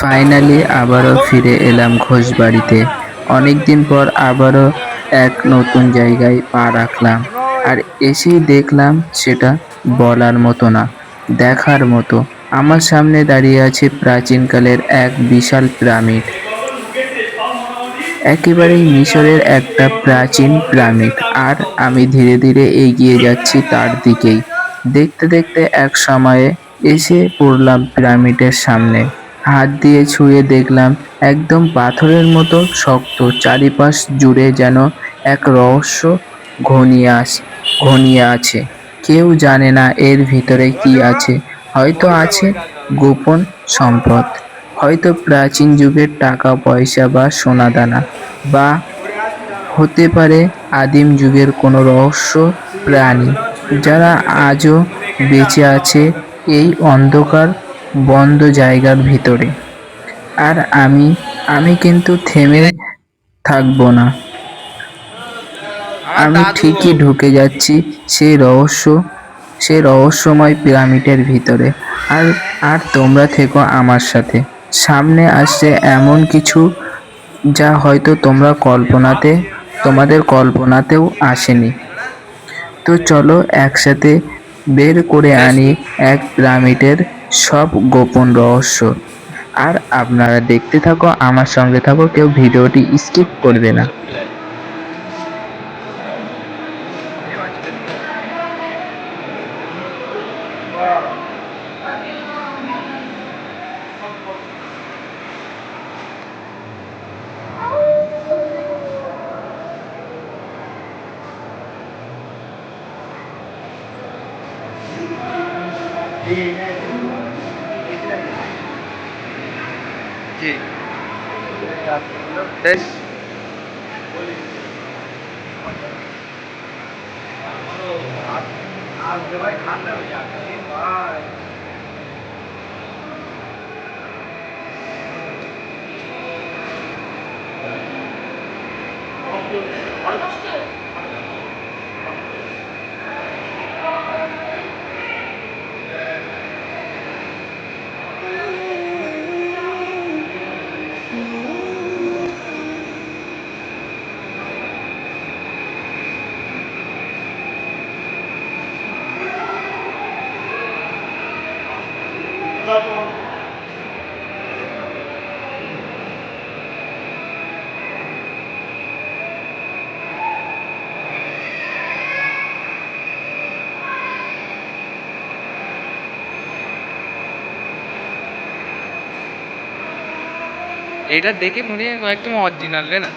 Finally আবারও ফিরে এলাম ঘোষবাড়িতে। অনেকদিন পর আবারও এক নতুন জায়গায় পা রাখলাম। আর এসেই দেখলাম সেটা বলার মতো না, দেখার মতো। আমার সামনে দাঁড়িয়ে আছে প্রাচীনকালের এক বিশাল পিরামিড। একেবারেই মিশরের একটা প্রাচীন পিরামিড। আর আমি ধীরে ধীরে এগিয়ে যাচ্ছি তার দিকেই। দেখতে দেখতে এক সময়ে এসে পড়লাম পিরামিডের সামনে। হাত দিয়ে ছুঁয়ে দেখলাম একদম পাথরের মতো শক্ত, চারিপাশ জুড়ে যেন এক রহস্য ঘনিয়ে আছে। কেউ জানে না এর ভিতরে কি আছে। হয়তো আছে গোপন সম্পদ, হয়তো প্রাচীন যুগের টাকা পয়সা বা সোনাদানা, বা হতে পারে আদিম যুগের কোনো রহস্য প্রাণী যারা আজও বেঁচে আছে এই অন্ধকার বন্ধ জায়গার ভিতরে। আর আমি কিন্তু থেমে থাকবো না। আমার আমি দাদু গো। ঠিকই ঢুকে যাচ্ছি সেই সেই রহস্যময় পিরামিডের ভিতরে। আর আর তোমরা থেকো আমার সাথে। সামনে আসছে এমন কিছু যা হয়তো তোমাদের কল্পনাতেও আসেনি। তো চলো একসাথে বের করে বেশ। আনি এক পিরামিডের সব গোপন রহস্য। আর আপনারা দেখতে থাকো, আমার সঙ্গে থাকো, কেউ ভিডিওটি স্কিপ করবে না। জি। বেশ। এটা দেখে মনে হয় একদম অরিজিনাল, তাই না?